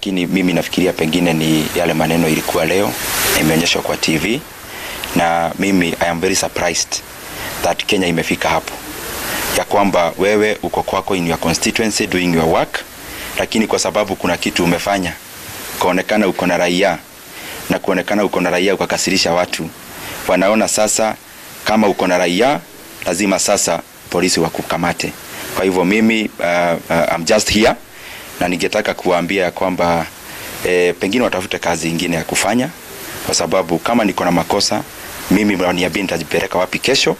lakini mimi nafikiria pengine ni yale maneno ilikuwa leo imeonyeshwa kwa TV, na mimi I am very surprised that Kenya imefika hapo ya kwamba wewe uko kwako in your constituency doing your work, lakini kwa sababu kuna kitu umefanya kuonekana uko na raia na kuonekana uko na raia ukakasirisha watu, wanaona sasa kama uko na raia lazima sasa polisi wakukamate. Kwa hivyo mimi I'm just here, na ningetaka kuwaambia kwamba pengine watafute kazi nyingine ya kufanya, kwa sababu kama niko na makosa mimi mniambie nitajipeleka wapi kesho,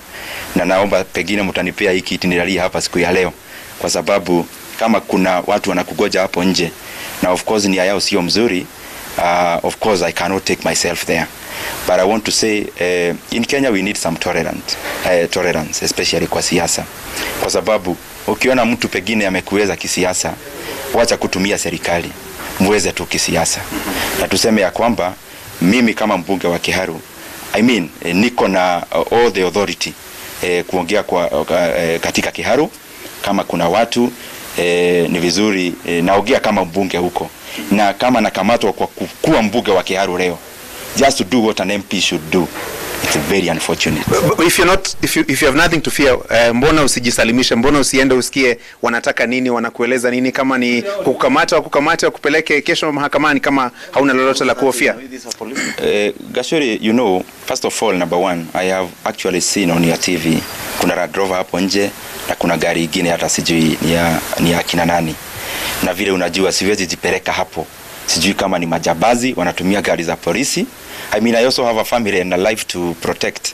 na naomba pengine mtanipea hiki itinerary hapa siku ya leo, kwa sababu kama kuna watu wanakugoja hapo nje na of course nia yao sio mzuri, of course I cannot take myself there, but I want to say in Kenya we need some tolerance especially kwa siasa, kwa sababu ukiona mtu pengine amekuweza kisiasa, wacha kutumia serikali, muweze tu kisiasa. Na tuseme ya kwamba mimi kama mbunge wa Kiharu niko na all the authority kuongea kwa katika Kiharu. Kama kuna watu ni vizuri naongea kama mbunge huko, na kama nakamatwa kwa kuwa mbunge wa Kiharu leo, just to do what an MP should do, it's very unfortunate. But if you have nothing to fear, mbona usijisalimisha? Mbona usiende usikie wanataka nini, wanakueleza nini? Kama ni kukukamata kupeleke kesho mahakamani, kama hauna lolote la kuhofia. Gashuri, you know, first of all, number one, I have actually seen on your TV kuna Land Rover hapo nje na kuna gari ingine hata sijui ni ya kina nani, na vile unajua siwezi jipeleka hapo, sijui kama ni majabazi wanatumia gari za polisi. I also have a family and a life to protect.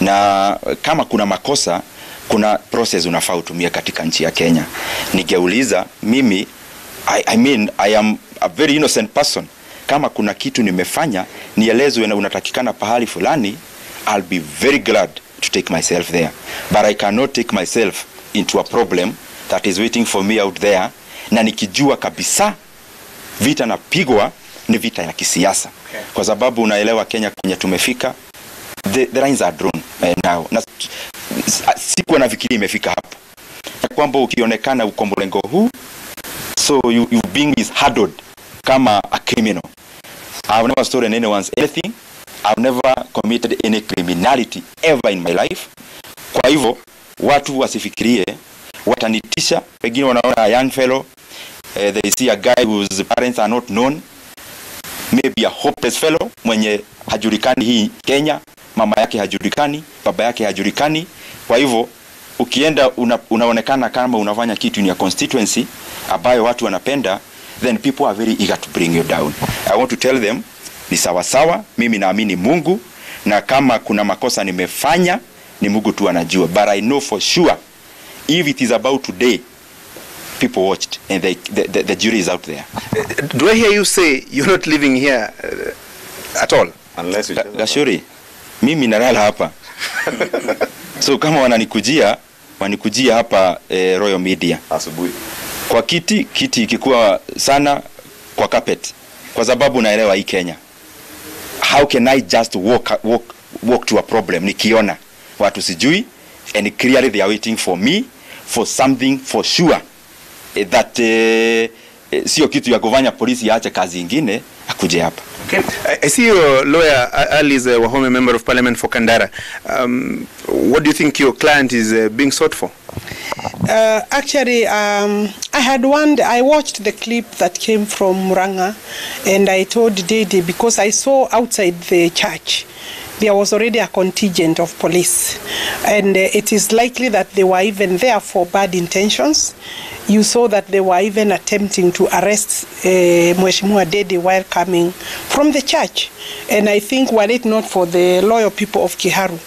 Na kama kuna makosa, kuna process unafaa utumie katika nchi ya Kenya. Ningeuliza mimi, I am a very innocent person. Kama kuna kitu nimefanya, nielezwe na unatakikana pahali fulani, I'll be very glad to take myself there. But I cannot take myself into a problem that is waiting for me out there, na nikijua kabisa vita napigwa ni vita ya kisiasa. Kwa sababu unaelewa Kenya kwenye tumefika, the lines are drawn now. Na siku nafikiri imefika hapo kwamba ukionekana uko mlengo huu, so you being mishandled kama a criminal. I've never stolen anyone's anything. I've never committed any criminality ever in my life. Kwa hivyo watu wasifikirie watanitisha, pengine wanaona a young fellow, they see a guy whose parents are not known, maybe a hopeless fellow mwenye hajulikani hii Kenya, mama yake hajulikani, baba yake hajulikani. Kwa hivyo ukienda unaonekana kama unafanya kitu in your constituency ambayo watu wanapenda, then people are very eager to bring you down. I want to tell them ni sawa sawa, mimi naamini Mungu, na kama kuna makosa nimefanya ni Mungu tu anajua, but I know for sure if it is about today, people watched and the jury is out there. Do I hear you say you're not living here at all? Unless you Gashuri, mimi nalala hapa. So kama wanikujia hapa Royal Media asubuhi kwa kiti ikikuwa sana kwa carpet, kwa sababu naelewa hii Kenya. How can I just walk to a problem nikiona watu sijui, and clearly they are waiting for me for something for sure that sio kitu ya kufanya polisi aache kazi nyingine akuje hapa. Okay. I see your lawyer Ali is a Wahome member of parliament for Kandara. What do you think your client is being sought for? Actually, I watched the clip that came from Muranga, and I told Dede, because I saw outside the church there was already a contingent of police, and it is likely that they were even there for bad intentions. You saw that they were even attempting to arrest Mheshimiwa Dede while coming from the church. And I think were it not for the loyal people of Kiharu,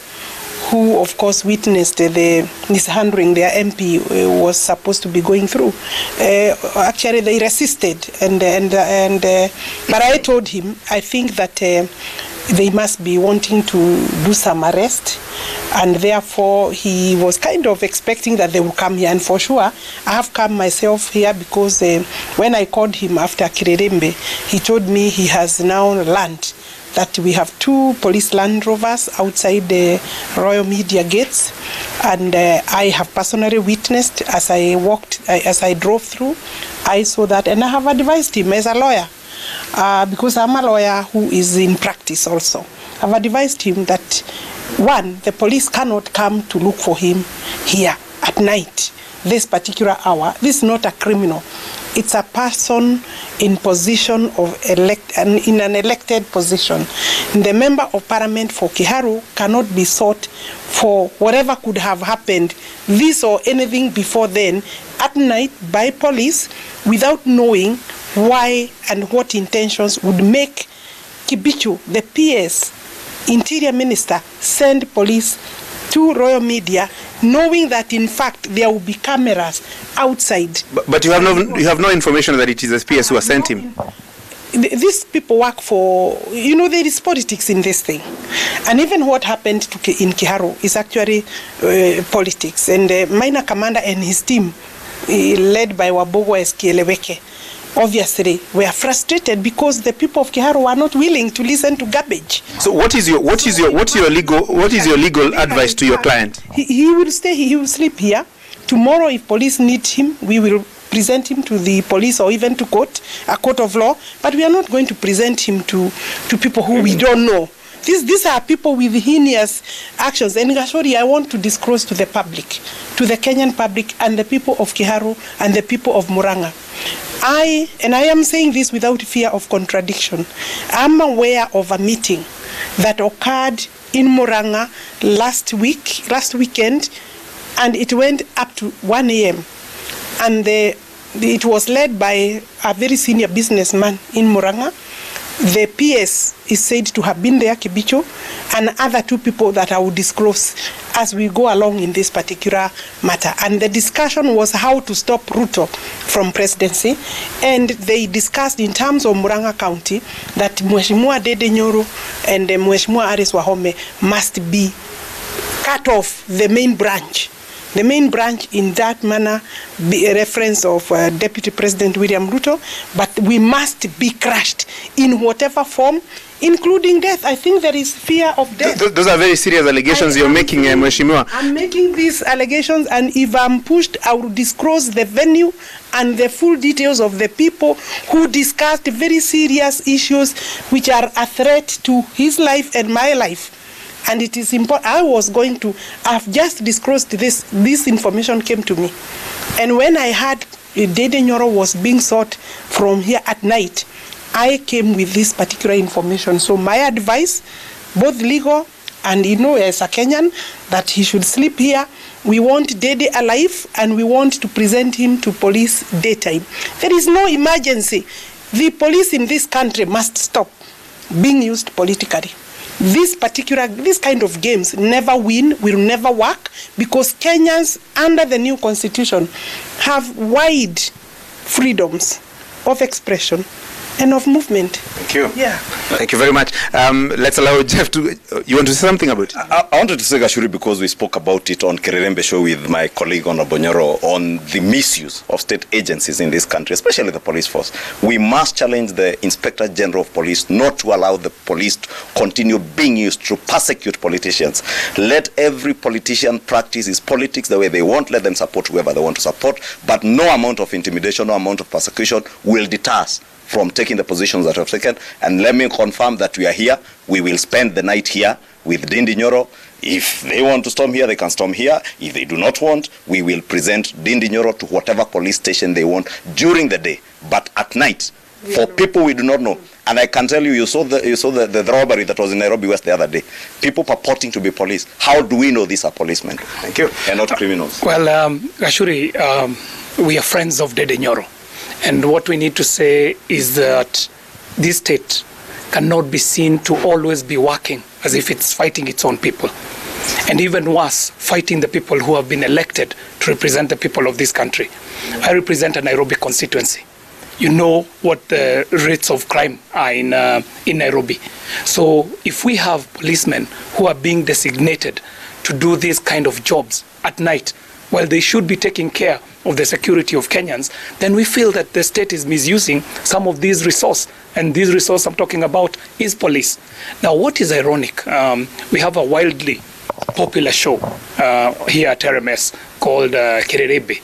who of course witnessed the mishandling their MP was supposed to be going through, actually they resisted, but I told him I think that they must be wanting to do some arrest, and therefore he was kind of expecting that they will come here. And for sure I have come myself here because when I called him after Kirerembe, he told me he has now learned that we have 2 police Land Rovers outside the Royal Media gates, and I have personally witnessed as I drove through. I saw that, and I have advised him as a lawyer, because I'm a lawyer who is in practice also. I've advised him that, one, the police cannot come to look for him here at night, this particular hour. This is not a criminal. It's a person in position of in an elected position. The member of parliament for Kiharu cannot be sought for whatever could have happened, this or anything before then, at night by police without knowing why and what intentions would make Kibichu, the PS, Interior Minister, send police to Royal Media, knowing that in fact there will be cameras outside. But you have no information that it is the PS who has sent him. These people work for, there is politics in this thing. And even what happened in Kiharu is actually politics. And the minor commander and his team, led by Wabogo Eskieleweke, obviously we are frustrated because the people of Kiharu are not willing to listen to garbage. So what is your legal advice to your client? He will stay, he will sleep here. Tomorrow, if police need him, we will present him to the police or even to court, a court of law, but we are not going to present him to people who we don't know. These are people with heinous actions. And Gashori, I want to disclose to the public, to the Kenyan public and the people of Kiharu and the people of Murang'a. I am saying this without fear of contradiction. I'm aware of a meeting that occurred in Murang'a last weekend, and it went up to 1 a.m. And it was led by a very senior businessman in Murang'a. The PS is said to have been there, Kibicho, and other 2 people that I will disclose as we go along in this particular matter. And the discussion was how to stop Ruto from presidency. And they discussed in terms of Murang'a County that Mheshimiwa Dede Nyoro and Mheshimiwa Ares Wahome must be cut off the main branch. The main branch in that manner be a reference of Deputy President William Ruto, but we must be crushed in whatever form, including death. I think there is fear of death. Those are very serious allegations you're making, Mheshimiwa. I'm making these allegations, and if I'm pushed, I will disclose the venue and the full details of the people who discussed very serious issues which are a threat to his life and my life. And it is important. I've just disclosed this information came to me. And when I heard Dede Nyoro was being sought from here at night, I came with this particular information. So my advice, both legal and as a Kenyan, that he should sleep here. We want Dede alive, and we want to present him to police daytime. There is no emergency. The police in this country must stop being used politically. This kind of games never win, will never work, because Kenyans under the new constitution have wide freedoms of expression and of movement. Thank you. Yeah. Thank you very much. Let's allow Jeff to, you want to say something about it? I wanted to say, Gashuri, because we spoke about it on Kererembe show with my colleague Honorable Nyoro on the misuse of state agencies in this country, especially the police force. We must challenge the Inspector General of Police not to allow the police to continue being used to persecute politicians. Let every politician practice his politics the way they want. Let them support whoever they want to support, but no amount of intimidation, no amount of persecution will deter us from taking the positions that we have taken. And let me confirm that we are here. We will spend the night here with Ndindi Nyoro. If they want to storm here, they can storm here. If they do not want, we will present Ndindi Nyoro to whatever police station they want during the day. But at night, for people we do not know. And I can tell you, you saw the robbery that was in Nairobi West the other day. People purporting to be police. How do we know these are policemen? Thank you. And not criminals. Well, Gashuri, we are friends of Dede Nyoro. And what we need to say is that this state cannot be seen to always be working as if it's fighting its own people. And even worse, fighting the people who have been elected to represent the people of this country. I represent a Nairobi constituency. You know what the rates of crime are in Nairobi. So if we have policemen who are being designated to do these kind of jobs at night, while they should be taking care of the security of Kenyans, then we feel that the state is misusing some of these resources. And these resources I'm talking about is police. Now, what is ironic, we have a wildly popular show here at RMS called Kererebe.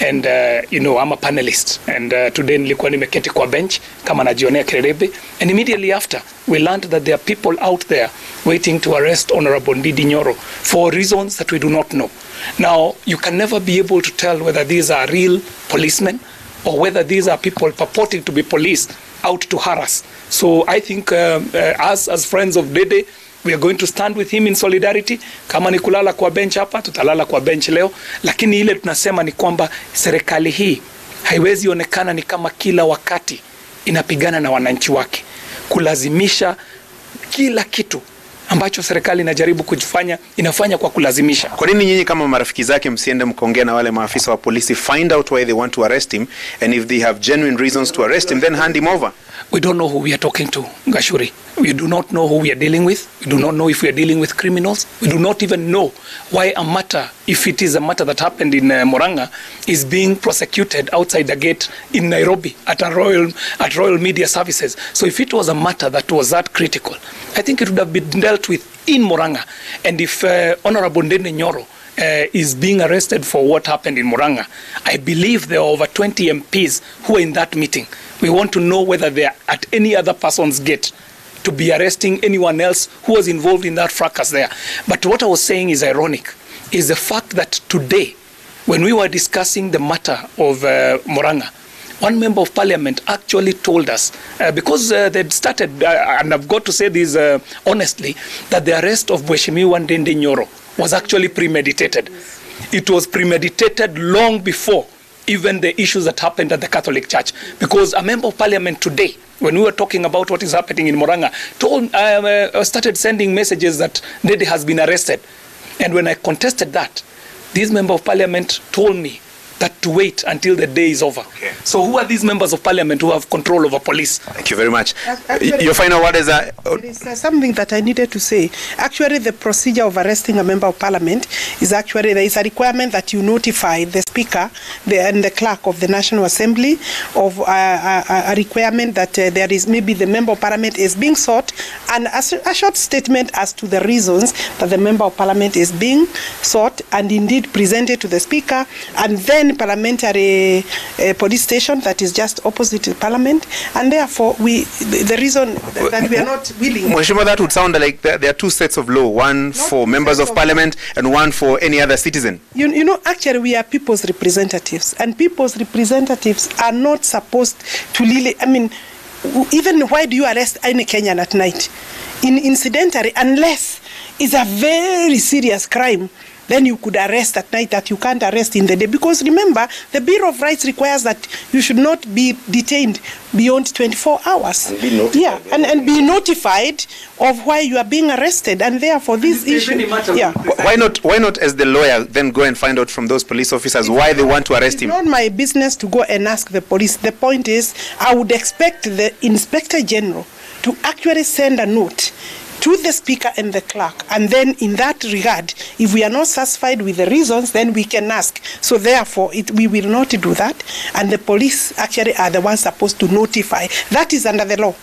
And I'm a panelist, and today nilikuwa nimeketi kwa bench kama najionea Kererebe, and immediately after we learned that there are people out there waiting to arrest Honorable Ndindi Nyoro for reasons that we do not know. Now, you can never be able to tell whether these are real policemen or whether these are people purporting to be police out to harass. So I think us as friends of Dede, we are going to stand with him in solidarity. Kama ni kulala kwa bench hapa, tutalala kwa bench leo. Lakini ile tunasema ni kwamba serikali hii haiwezi onekana ni kama kila wakati inapigana na wananchi wake. Kulazimisha kila kitu ambacho serikali inajaribu kujifanya inafanya kwa kulazimisha. Kwa nini nyinyi kama marafiki zake msiende mkaongea na wale maafisa wa polisi, find out why they want to arrest him, and if they have genuine reasons to arrest him, then hand him over? We don't know who we are talking to, Gashuri. We do not know who we are dealing with. We do not know if we are dealing with criminals. We do not even know why a matter, if it is a matter that happened in Murang'a, is being prosecuted outside the gate in Nairobi at Royal Media Services. So if it was a matter that was that critical, I think it would have been dealt with in Murang'a. And if Honorable Ndindi Nyoro is being arrested for what happened in Murang'a, I believe there are over 20 MPs who are in that meeting. We want to know whether they are at any other person's gate to be arresting anyone else who was involved in that fracas there. But what I was saying is ironic, is the fact that today, when we were discussing the matter of Murang'a, one member of parliament actually told us, because they'd started, and I've got to say this honestly, that the arrest of Mheshimiwa Ndindi Nyoro was actually premeditated. It was premeditated long before even the issues that happened at the Catholic Church. Because a member of parliament today, when we were talking about what is happening in Murang'a, started sending messages that Ndindi has been arrested. And when I contested that, this member of parliament told me that to wait until the day is over. Okay. So who are these members of parliament who have control over police? Thank you very much. Actually, your final word is that... There is something that I needed to say. Actually, the procedure of arresting a member of parliament is actually, there is a requirement that you notify the speaker and the clerk of the National Assembly of a requirement that there is maybe the member of parliament is being sought, and a short statement as to the reasons that the member of parliament is being sought, and indeed presented to the speaker, and then parliamentary police station that is just opposite the parliament, and therefore the reason that we are not willing. Mheshimiwa, that would sound like there are two sets of law, one for members of parliament and one for any other citizen. You know, actually we are people's representatives, and people's representatives are not supposed to really, I mean, even why do you arrest any Kenyan at night? Incidentally, unless it's a very serious crime, then you could arrest at night that you can't arrest in the day. Because remember, the Bill of Rights requires that you should not be detained beyond 24 hours. And be notified. Yeah, and be notified of why you are being arrested. And therefore, this issue... Yeah. Why not, as the lawyer, then go and find out from those police officers why they want to arrest him? It's not my business to go and ask the police. The point is, I would expect the Inspector General to actually send a note to the speaker and the clerk, and then in that regard, if we are not satisfied with the reasons, then we can ask. So therefore, we will not do that, and the police actually are the ones supposed to notify. That is under the law.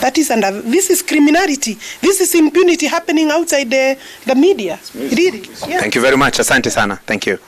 That is under, this is criminality. This is impunity happening outside the media. Really. Yeah. Thank you very much. Asante sana. Thank you.